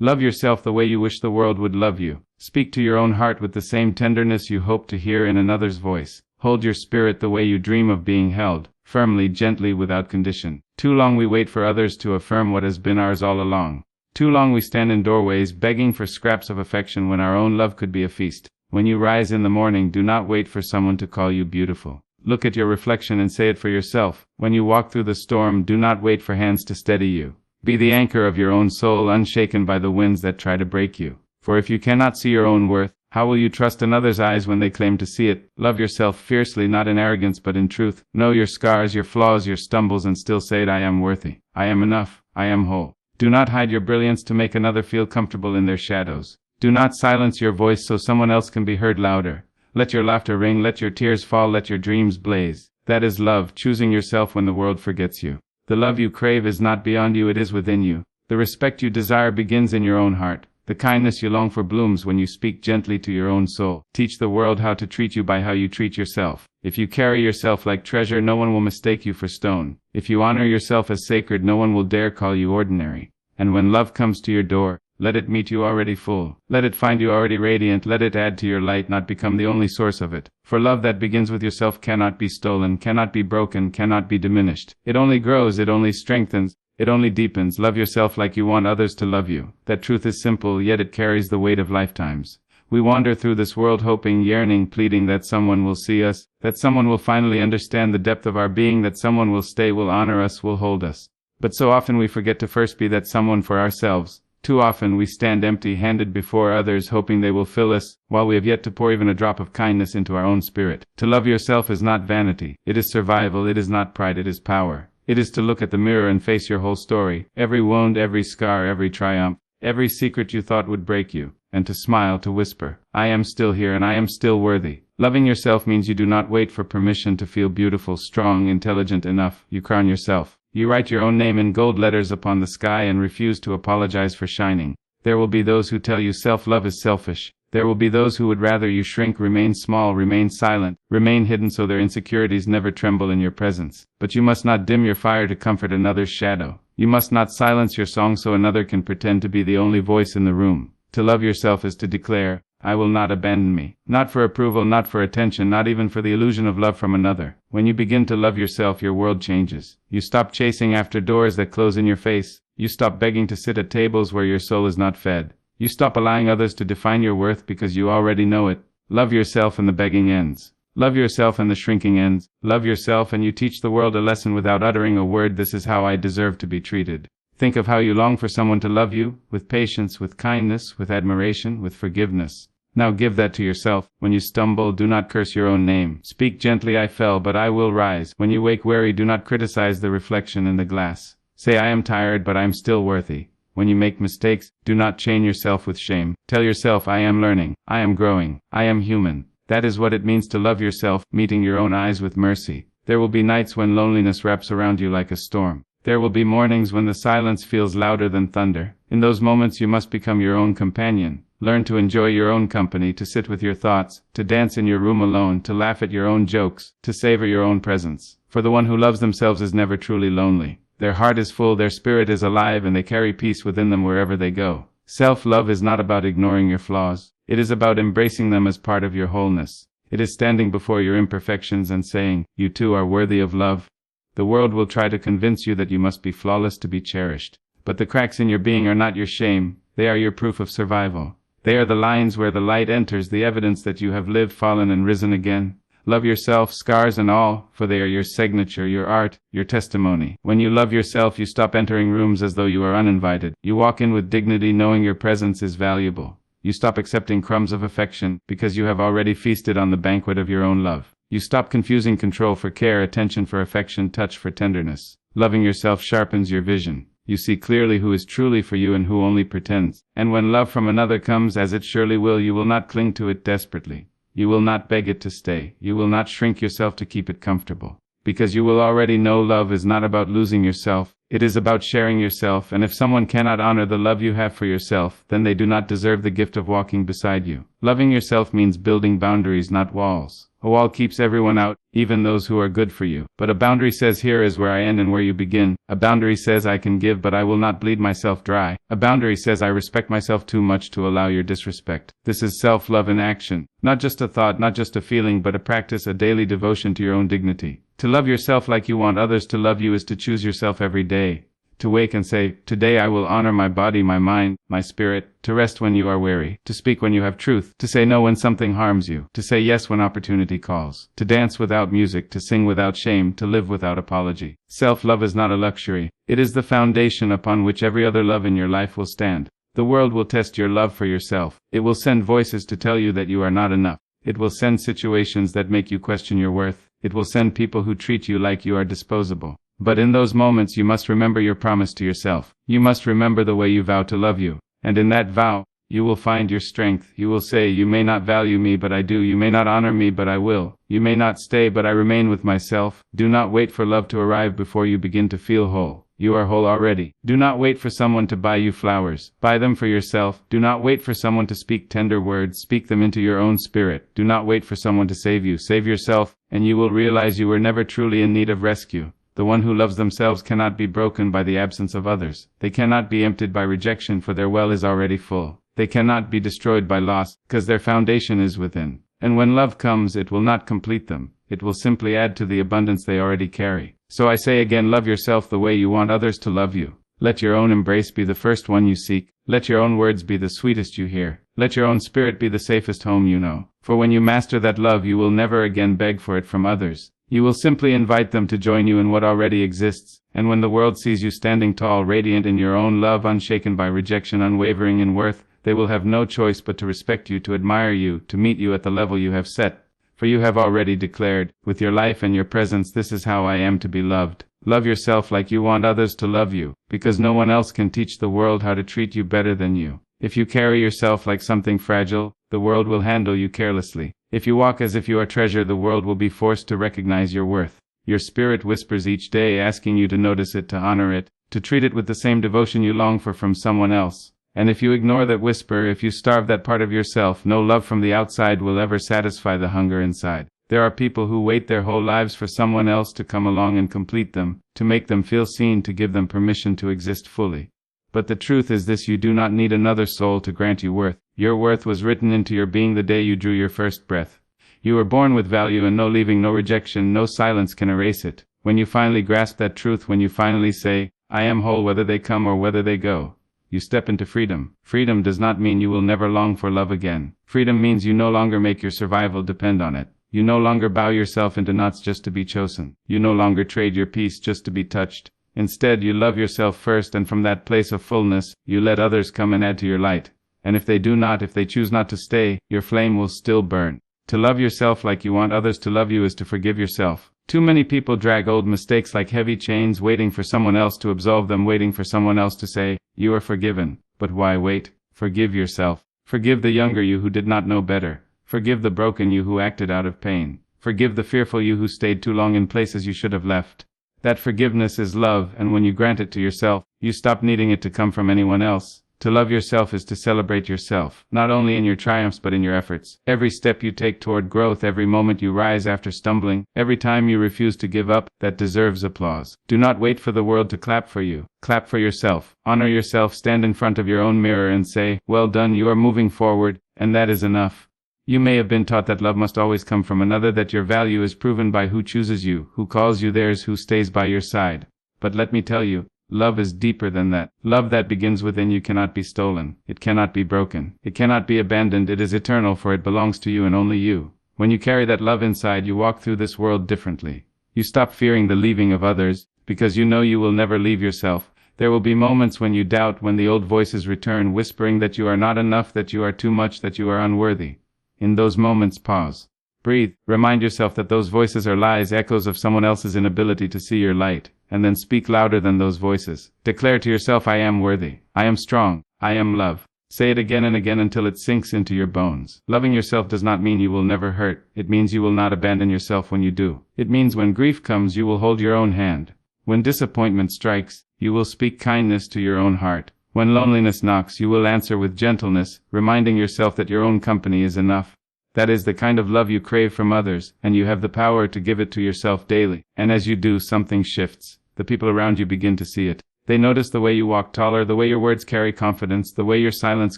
Love yourself the way you wish the world would love you. Speak to your own heart with the same tenderness you hope to hear in another's voice. Hold your spirit the way you dream of being held, firmly, gently, without condition. Too long we wait for others to affirm what has been ours all along. Too long we stand in doorways begging for scraps of affection when our own love could be a feast. When you rise in the morning, do not wait for someone to call you beautiful. Look at your reflection and say it for yourself. When you walk through the storm, do not wait for hands to steady you. Be the anchor of your own soul, unshaken by the winds that try to break you. For if you cannot see your own worth, how will you trust another's eyes when they claim to see it? Love yourself fiercely, not in arrogance but in truth. Know your scars, your flaws, your stumbles, and still say it. I am worthy. I am enough. I am whole. Do not hide your brilliance to make another feel comfortable in their shadows. Do not silence your voice so someone else can be heard louder. Let your laughter ring, let your tears fall, let your dreams blaze. That is love, choosing yourself when the world forgets you. The love you crave is not beyond you, it is within you. The respect you desire begins in your own heart. The kindness you long for blooms when you speak gently to your own soul. Teach the world how to treat you by how you treat yourself. If you carry yourself like treasure, no one will mistake you for stone. If you honor yourself as sacred, no one will dare call you ordinary. And when love comes to your door, let it meet you already full. Let it find you already radiant. Let it add to your light, not become the only source of it. For love that begins with yourself cannot be stolen, cannot be broken, cannot be diminished. It only grows, it only strengthens, it only deepens. Love yourself like you want others to love you. That truth is simple, yet it carries the weight of lifetimes. We wander through this world hoping, yearning, pleading that someone will see us, that someone will finally understand the depth of our being, that someone will stay, will honor us, will hold us. But so often we forget to first be that someone for ourselves. Too often we stand empty-handed before others, hoping they will fill us, while we have yet to pour even a drop of kindness into our own spirit. To love yourself is not vanity. It is survival. It is not pride. It is power. It is to look at the mirror and face your whole story, every wound, every scar, every triumph, every secret you thought would break you, and to smile, to whisper, I am still here and I am still worthy. Loving yourself means you do not wait for permission to feel beautiful, strong, intelligent enough. You crown yourself. You write your own name in gold letters upon the sky and refuse to apologize for shining. There will be those who tell you self-love is selfish. There will be those who would rather you shrink, remain small, remain silent, remain hidden so their insecurities never tremble in your presence. But you must not dim your fire to comfort another's shadow. You must not silence your song so another can pretend to be the only voice in the room. To love yourself is to declare, I will not abandon me. Not for approval, not for attention, not even for the illusion of love from another. When you begin to love yourself, your world changes. You stop chasing after doors that close in your face. You stop begging to sit at tables where your soul is not fed. You stop allowing others to define your worth because you already know it. Love yourself and the begging ends. Love yourself and the shrinking ends. Love yourself and you teach the world a lesson without uttering a word. This is how I deserve to be treated. Think of how you long for someone to love you, with patience, with kindness, with admiration, with forgiveness. Now give that to yourself. When you stumble, do not curse your own name. Speak gently, I fell, but I will rise. When you wake weary, do not criticize the reflection in the glass. Say, I am tired, but I am still worthy. When you make mistakes, do not chain yourself with shame. Tell yourself, I am learning, I am growing, I am human. That is what it means to love yourself, meeting your own eyes with mercy. There will be nights when loneliness wraps around you like a storm. There will be mornings when the silence feels louder than thunder. In those moments you must become your own companion. Learn to enjoy your own company, to sit with your thoughts, to dance in your room alone, to laugh at your own jokes, to savor your own presence. For the one who loves themselves is never truly lonely. Their heart is full, their spirit is alive, and they carry peace within them wherever they go. Self-love is not about ignoring your flaws. It is about embracing them as part of your wholeness. It is standing before your imperfections and saying, you too are worthy of love. The world will try to convince you that you must be flawless to be cherished. But the cracks in your being are not your shame. They are your proof of survival. They are the lines where the light enters, the evidence that you have lived, fallen, and risen again. Love yourself, scars and all, for they are your signature, your art, your testimony. When you love yourself, you stop entering rooms as though you are uninvited. You walk in with dignity, knowing your presence is valuable. You stop accepting crumbs of affection, because you have already feasted on the banquet of your own love. You stop confusing control for care, attention for affection, touch for tenderness. Loving yourself sharpens your vision. You see clearly who is truly for you and who only pretends. And when love from another comes, as it surely will, you will not cling to it desperately. You will not beg it to stay. You will not shrink yourself to keep it comfortable. Because you will already know love is not about losing yourself. It is about sharing yourself, and if someone cannot honor the love you have for yourself, then they do not deserve the gift of walking beside you. Loving yourself means building boundaries, not walls. A wall keeps everyone out, even those who are good for you. But a boundary says here is where I end and where you begin. A boundary says I can give but I will not bleed myself dry. A boundary says I respect myself too much to allow your disrespect. This is self-love in action. Not just a thought, not just a feeling, but a practice, a daily devotion to your own dignity. To love yourself like you want others to love you is to choose yourself every day. To wake and say, today I will honor my body, my mind, my spirit, to rest when you are weary, to speak when you have truth, to say no when something harms you, to say yes when opportunity calls, to dance without music, to sing without shame, to live without apology. Self-love is not a luxury. It is the foundation upon which every other love in your life will stand. The world will test your love for yourself. It will send voices to tell you that you are not enough. It will send situations that make you question your worth. It will send people who treat you like you are disposable. But in those moments you must remember your promise to yourself. You must remember the way you vow to love you. And in that vow, you will find your strength. You will say, you may not value me, but I do. You may not honor me, but I will. You may not stay, but I remain with myself. Do not wait for love to arrive before you begin to feel whole. You are whole already. Do not wait for someone to buy you flowers. Buy them for yourself. Do not wait for someone to speak tender words. Speak them into your own spirit. Do not wait for someone to save you. Save yourself, and you will realize you were never truly in need of rescue. The one who loves themselves cannot be broken by the absence of others. They cannot be emptied by rejection, for their well is already full. They cannot be destroyed by loss, because their foundation is within. And when love comes, it will not complete them. It will simply add to the abundance they already carry. So I say again, love yourself the way you want others to love you. Let your own embrace be the first one you seek. Let your own words be the sweetest you hear. Let your own spirit be the safest home you know. For when you master that love, you will never again beg for it from others. You will simply invite them to join you in what already exists. And when the world sees you standing tall, radiant in your own love, unshaken by rejection, unwavering in worth, they will have no choice but to respect you, to admire you, to meet you at the level you have set. For you have already declared, with your life and your presence, this is how I am to be loved. Love yourself like you want others to love you, because no one else can teach the world how to treat you better than you. If you carry yourself like something fragile, the world will handle you carelessly. If you walk as if you are treasure, the world will be forced to recognize your worth. Your spirit whispers each day, asking you to notice it, to honor it, to treat it with the same devotion you long for from someone else. And if you ignore that whisper, if you starve that part of yourself, no love from the outside will ever satisfy the hunger inside. There are people who wait their whole lives for someone else to come along and complete them, to make them feel seen, to give them permission to exist fully. But the truth is this: you do not need another soul to grant you worth. Your worth was written into your being the day you drew your first breath. You were born with value, and no leaving, no rejection, no silence can erase it. When you finally grasp that truth, when you finally say, I am whole whether they come or whether they go, you step into freedom. Freedom does not mean you will never long for love again. Freedom means you no longer make your survival depend on it. You no longer bow yourself into knots just to be chosen. You no longer trade your peace just to be touched. Instead, you love yourself first, and from that place of fullness, you let others come and add to your light. And if they do not, if they choose not to stay, your flame will still burn. To love yourself like you want others to love you is to forgive yourself. Too many people drag old mistakes like heavy chains, waiting for someone else to absolve them, waiting for someone else to say, you are forgiven. But why wait? Forgive yourself. Forgive the younger you who did not know better. Forgive the broken you who acted out of pain. Forgive the fearful you who stayed too long in places you should have left. That forgiveness is love, and when you grant it to yourself, you stop needing it to come from anyone else. To love yourself is to celebrate yourself, not only in your triumphs but in your efforts. Every step you take toward growth, every moment you rise after stumbling, every time you refuse to give up, that deserves applause. Do not wait for the world to clap for you. Clap for yourself. Honor yourself. Stand in front of your own mirror and say, well done, you are moving forward, and that is enough. You may have been taught that love must always come from another, that your value is proven by who chooses you, who calls you theirs, who stays by your side. But let me tell you, love is deeper than that. Love that begins within you cannot be stolen. It cannot be broken. It cannot be abandoned. It is eternal, for it belongs to you and only you. When you carry that love inside, you walk through this world differently. You stop fearing the leaving of others, because you know you will never leave yourself. There will be moments when you doubt, when the old voices return, whispering that you are not enough, that you are too much, that you are unworthy. In those moments, pause. Breathe. Remind yourself that those voices are lies, echoes of someone else's inability to see your light. And then speak louder than those voices. Declare to yourself, I am worthy. I am strong. I am love. Say it again and again until it sinks into your bones. Loving yourself does not mean you will never hurt. It means you will not abandon yourself when you do. It means when grief comes, you will hold your own hand. When disappointment strikes, you will speak kindness to your own heart. When loneliness knocks, you will answer with gentleness, reminding yourself that your own company is enough. That is the kind of love you crave from others, and you have the power to give it to yourself daily. And as you do, something shifts. The people around you begin to see it. They notice the way you walk taller, the way your words carry confidence, the way your silence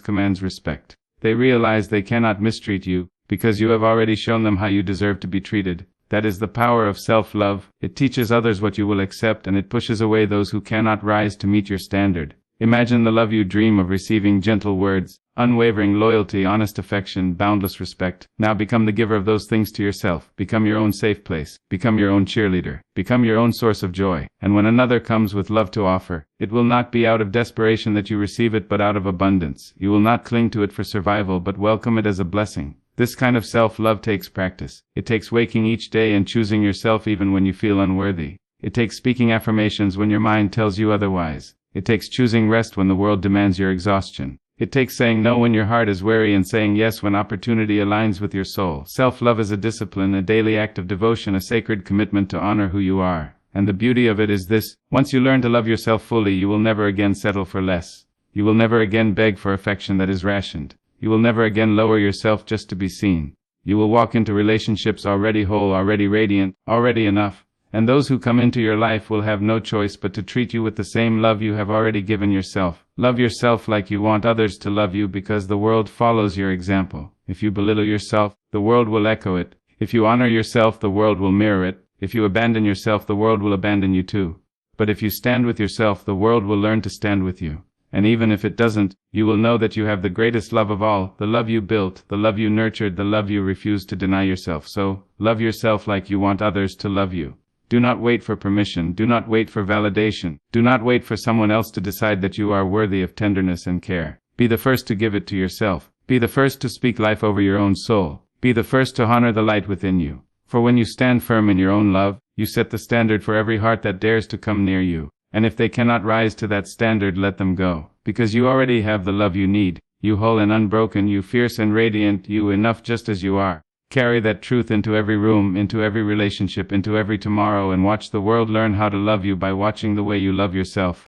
commands respect. They realize they cannot mistreat you, because you have already shown them how you deserve to be treated. That is the power of self-love. It teaches others what you will accept, and it pushes away those who cannot rise to meet your standard. Imagine the love you dream of receiving: gentle words, unwavering loyalty, honest affection, boundless respect. Now become the giver of those things to yourself. Become your own safe place. Become your own cheerleader. Become your own source of joy. And when another comes with love to offer, it will not be out of desperation that you receive it, but out of abundance. You will not cling to it for survival, but welcome it as a blessing. This kind of self-love takes practice. It takes waking each day and choosing yourself even when you feel unworthy. It takes speaking affirmations when your mind tells you otherwise. It takes choosing rest when the world demands your exhaustion. It takes saying no when your heart is weary and saying yes when opportunity aligns with your soul. Self-love is a discipline, a daily act of devotion, a sacred commitment to honor who you are. And the beauty of it is this: once you learn to love yourself fully, you will never again settle for less. You will never again beg for affection that is rationed. You will never again lower yourself just to be seen. You will walk into relationships already whole, already radiant, already enough. And those who come into your life will have no choice but to treat you with the same love you have already given yourself. Love yourself like you want others to love you, because the world follows your example. If you belittle yourself, the world will echo it. If you honor yourself, the world will mirror it. If you abandon yourself, the world will abandon you too. But if you stand with yourself, the world will learn to stand with you. And even if it doesn't, you will know that you have the greatest love of all, the love you built, the love you nurtured, the love you refused to deny yourself. So, love yourself like you want others to love you. Do not wait for permission. Do not wait for validation. Do not wait for someone else to decide that you are worthy of tenderness and care. Be the first to give it to yourself. Be the first to speak life over your own soul. Be the first to honor the light within you. For when you stand firm in your own love, you set the standard for every heart that dares to come near you. And if they cannot rise to that standard, let them go. Because you already have the love you need. You whole and unbroken, you fierce and radiant, you enough just as you are. Carry that truth into every room, into every relationship, into every tomorrow, and watch the world learn how to love you by watching the way you love yourself.